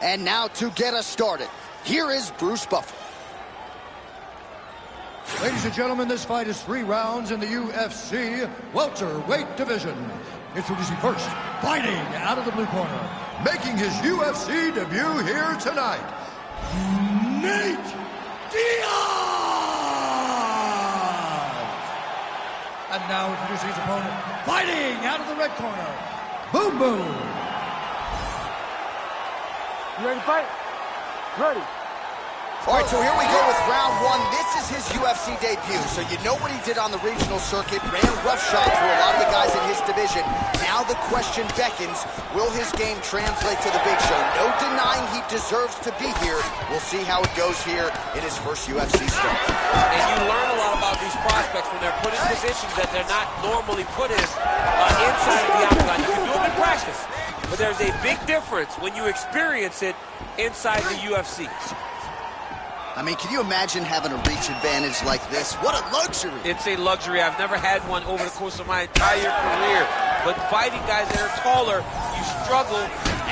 And now to get us started, here is Bruce Buffer. Ladies and gentlemen, this fight is 3 rounds in the UFC welterweight division. Introducing first, fighting out of the blue corner, making his UFC debut here tonight, Nate Diaz! And now introducing his opponent, fighting out of the red corner, Boom Boom! You ready to fight? Ready. All right, so here we go with round 1. This is his UFC debut, so you know what he did on the regional circuit, ran roughshod through a lot of the guys in his division. Now the question beckons, will his game translate to the big show? No denying he deserves to be here. We'll see how it goes here in his first UFC start. And you learn a lot about these prospects when they're put in positions that they're not normally put in inside of the octagon. You can do them in practice, but there's a big difference when you experience it inside the UFC. I mean, can you imagine having a reach advantage like this? What a luxury! It's a luxury. I've never had one over the course of my entire career. But fighting guys that are taller, you struggle.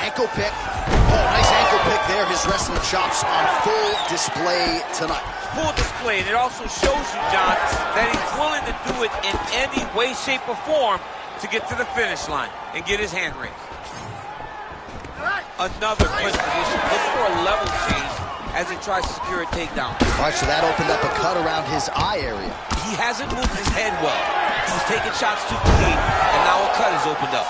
Ankle pick. Oh, nice ankle pick there. His wrestling chops on full display tonight. Full display. And it also shows you, John, that he's willing to do it in any way, shape, or form to get to the finish line and get his hand raised. Another clinch position. Look for a level change as he tries to secure a takedown. All right, so that opened up a cut around his eye area. He hasn't moved his head well. He was taking shots too clean, and now a cut has opened up.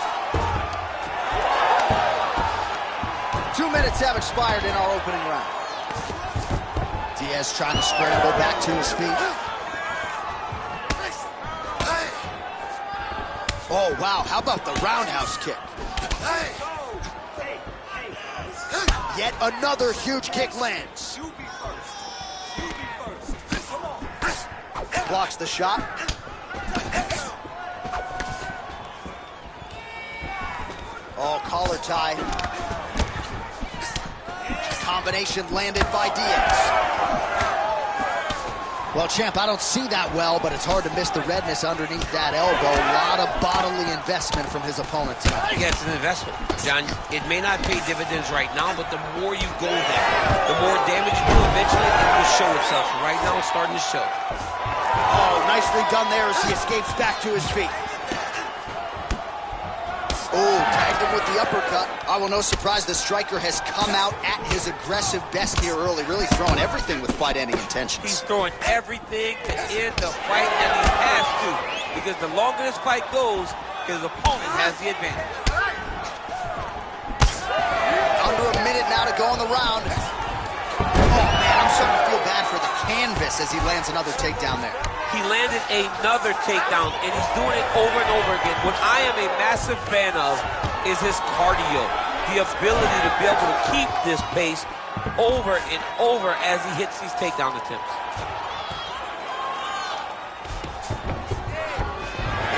2 minutes have expired in our opening round. Diaz trying to scramble back to his feet. Oh, wow, how about the roundhouse kick? Yet another huge kick lands. Blocks the shot. Oh, collar tie. Combination landed by Diaz. Well, champ, I don't see that well, but it's hard to miss the redness underneath that elbow. A lot of bodily investment from his opponent tonight. Yeah, it's an investment, John. It may not pay dividends right now, but the more you go there, the more damage you do eventually, it will show itself. Right now, it's starting to show. Oh, nicely done there as he escapes back to his feet. Oh, tagged him with the uppercut. Oh, well, no surprise, the striker has come out at his aggressive best here early, really throwing everything with fight-ending intentions. He's throwing everything to end the fight, and he has to, because the longer this fight goes, his opponent has the advantage. Under a minute now to go in the round. Oh, man, I'm starting to feel bad for the canvas as he lands another takedown there. He landed another takedown, and he's doing it over and over again. What I am a massive fan of is his cardio, the ability to be able to keep this pace over and over as he hits these takedown attempts.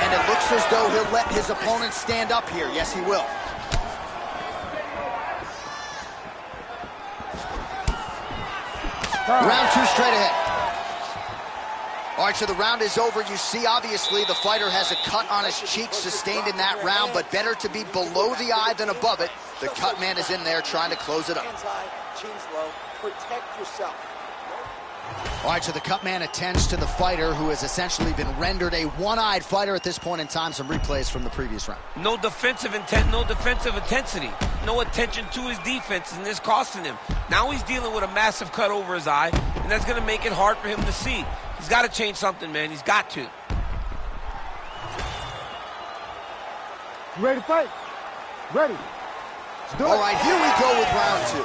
And it looks as though he'll let his opponent stand up here. Yes, he will. Round 2 straight ahead. All right, so the round is over. You see, obviously, the fighter has a cut on his cheek sustained in that round, but better to be below the eye than above it. The cut man is in there trying to close it up. Hands high, chin's low. Protect yourself. All right, so the cut man attends to the fighter who has essentially been rendered a one-eyed fighter at this point in time. Some replays from the previous round. No defensive intent, no defensive intensity. No attention to his defense, and this costing him. Now he's dealing with a massive cut over his eye, and that's going to make it hard for him to see. He's got to change something, man. He's got to. You ready to fight? Ready. Let's do it. All right, here we go with round 2.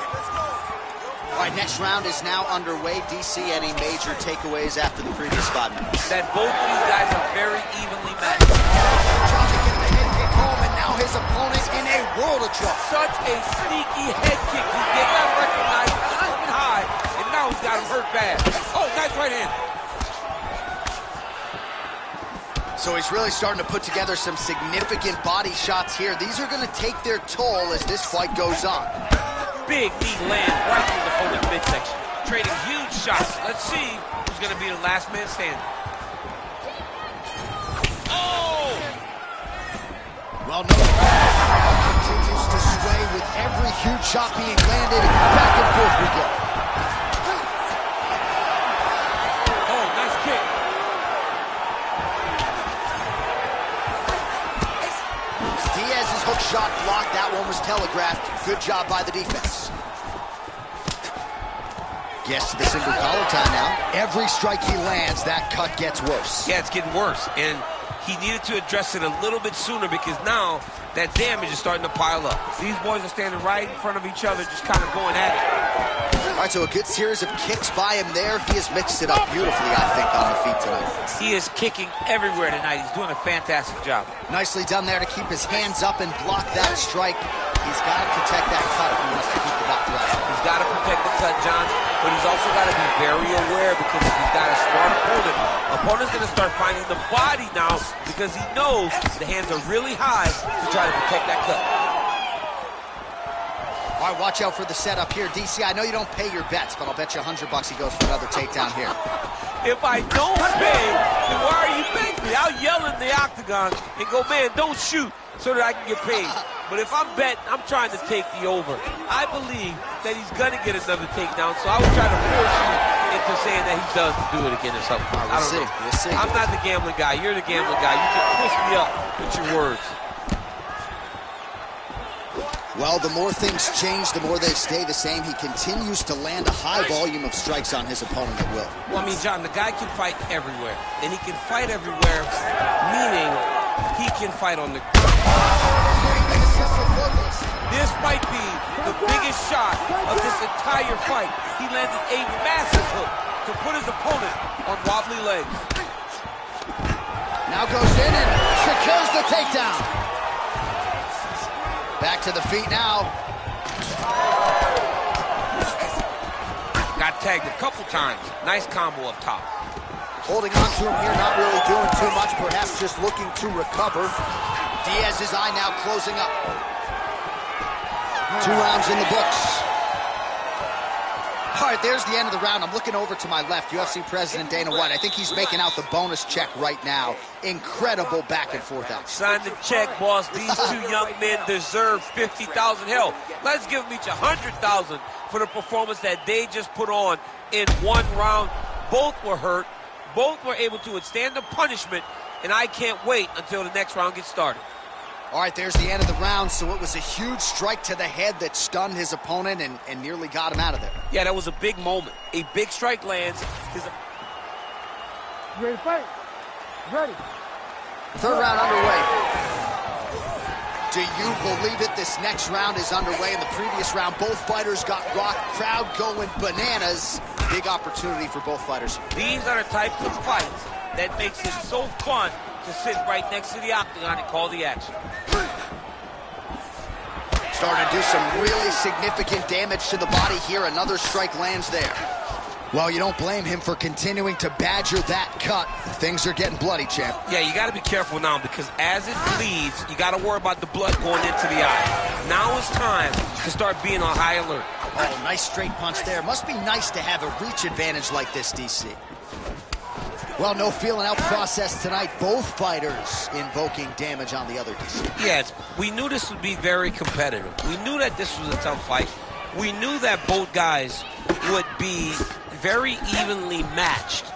All right, next round is now underway. DC, any major takeaways after the previous 5 minutes? That both of these guys are very evenly matched. Trying to get the head kick home, and now his opponent in a world of trouble. Such a sneaky head kick. He did not recognize it coming high, and now he's got him hurt bad. Oh, nice right hand. So he's really starting to put together some significant body shots here. These are going to take their toll as this fight goes on. Big knee land right through the opponent's midsection. Trading huge shots. Let's see who's going to be the last man standing. Oh! Well, no, continues to sway with every huge shot being landed. Back and forth we go. Oh, nice kick. Diaz's hook shot blocked. That one was telegraphed. Good job by the defense. Gets to the single collar tie now. Every strike he lands, that cut gets worse. Yeah, it's getting worse. And he needed to address it a little bit sooner because now that damage is starting to pile up. These boys are standing right in front of each other, just kind of going at it. All right, so a good series of kicks by him there. He has mixed it up beautifully, I think, on the feet tonight. He is kicking everywhere tonight. He's doing a fantastic job. Nicely done there to keep his hands up and block that strike. He's got to protect that cut if he wants to keep the bout right. He's got to protect the cut, John, but he's also got to be very aware because if he's got a smart opponent's going to start finding the body now because he knows the hands are really high to try to protect that cut. All right, watch out for the setup here. DC, I know you don't pay your bets, but I'll bet you $100 he goes for another takedown here. If I don't pay, then why are you betting me? I'll yell in the octagon and go, man, don't shoot so that I can get paid. But if I'm betting, I'm trying to take the over. I believe that he's going to get another takedown, so I would try to force you into saying that he does do it again or something. I don't know. We'll see. I'm not the gambling guy. You're the gambling guy. You can twist me up with your words. Well, the more things change, the more they stay the same. He continues to land a high volume of strikes on his opponent at will. Well, I mean, John, the guy can fight everywhere. And he can fight everywhere, meaning he can fight on the ground. This might be the biggest shot of this entire fight. He landed a massive hook to put his opponent on wobbly legs. Now goes in and secures the takedown. Back to the feet now. Got tagged a couple times. Nice combo up top. Holding on to him here, not really doing too much, perhaps just looking to recover. Diaz's eye now closing up. 2 rounds in the books. All right, there's the end of the round. I'm looking over to my left, UFC President Dana White. I think he's making out the bonus check right now. Incredible back and forth action. Sign the check, boss. These two young men deserve $50,000. Hell, let's give them each $100,000 for the performance that they just put on in 1 round. Both were hurt. Both were able to withstand the punishment, and I can't wait until the next round gets started. All right, there's the end of the round, so it was a huge strike to the head that stunned his opponent and nearly got him out of there. Yeah, that was a big moment. A big strike lands. You ready to fight? Ready. 3rd round underway. Do you believe it? This next round is underway. In the previous round, both fighters got rocked. Crowd going bananas. Big opportunity for both fighters. These are the types of fights that makes it so fun to sit right next to the octagon and call the action. Starting to do some really significant damage to the body here. Another strike lands there. Well, you don't blame him for continuing to badger that cut. Things are getting bloody, champ. Yeah, you got to be careful now because as it bleeds, you got to worry about the blood going into the eye. Now it's time to start being on high alert. Oh, nice straight punch there. Must be nice to have a reach advantage like this, DC. Well, no feeling out process tonight. Both fighters invoking damage on the other, DC. Yeah, we knew this would be very competitive. We knew that this was a tough fight. We knew that both guys would be very evenly matched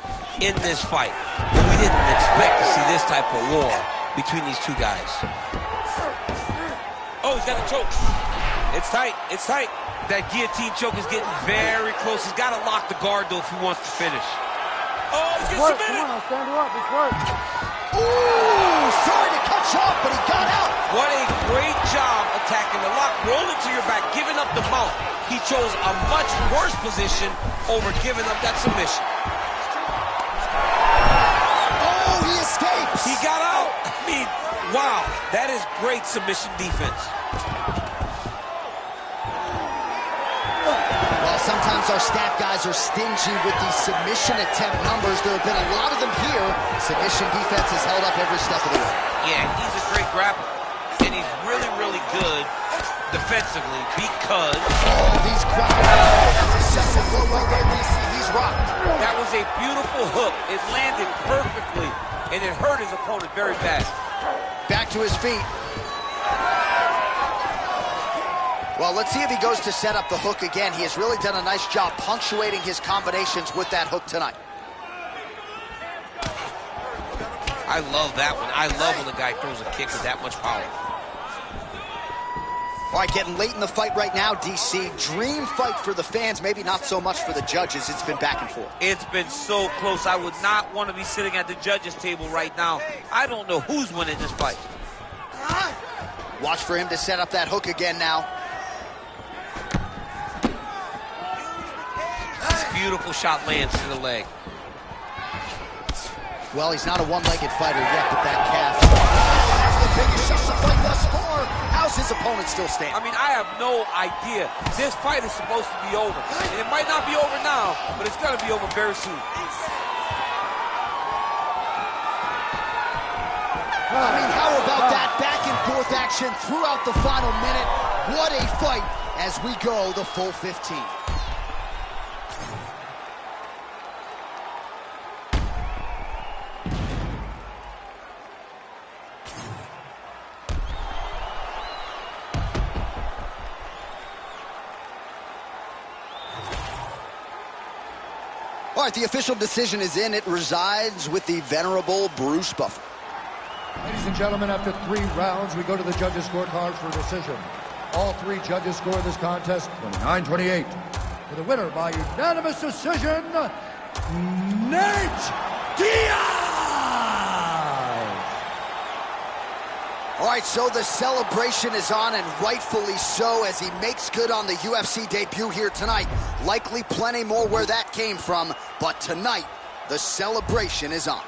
in this fight. But we didn't expect to see this type of war between these two guys. Oh, he's got a choke. It's tight. It's tight. That guillotine choke is getting very close. He's got to lock the guard, though, if he wants to finish. Oh, he's getting submitted. Come on, stand her up. It's work. Ooh, sorry to cut you off, but he got out. What a great job attacking the lock. Rolling to your back, giving up the mount. He chose a much worse position over giving up that submission. Oh, he escapes. He got out. I mean, wow, that is great submission defense. Well, sometimes our stat guys are stingy with these submission attempt numbers. There have been a lot of them here. Submission defense has held up every step of the way. Yeah, he's a great grappler, and he's really, really good defensively because these crowds. That's a second blow right there, DC. He's rocked. That was a beautiful hook. It landed perfectly, and it hurt his opponent very bad. Back to his feet. Well, let's see if he goes to set up the hook again. He has really done a nice job punctuating his combinations with that hook tonight. I love that one. I love when the guy throws a kick with that much power. All right, getting late in the fight right now, DC. Dream fight for the fans, maybe not so much for the judges. It's been back and forth. It's been so close. I would not want to be sitting at the judges' table right now. I don't know who's winning this fight. Watch for him to set up that hook again now. Beautiful shot lands to the leg. Well, he's not a one-legged fighter yet, but that calf. That's the biggest shot of the fight thus far. How's his opponent still standing? I mean, I have no idea. This fight is supposed to be over. And it might not be over now, but it's going to be over very soon. I mean, how about that back-and-forth action throughout the final minute? What a fight as we go the full 15. All right, the official decision is in. It resides with the venerable Bruce Buffer. Ladies and gentlemen, after 3 rounds, we go to the judges' scorecard for a decision. All 3 judges score this contest 29-28. For the winner by unanimous decision, Nate Diaz! All right, so the celebration is on, and rightfully so, as he makes good on the UFC debut here tonight. Likely plenty more where that came from, but tonight, the celebration is on.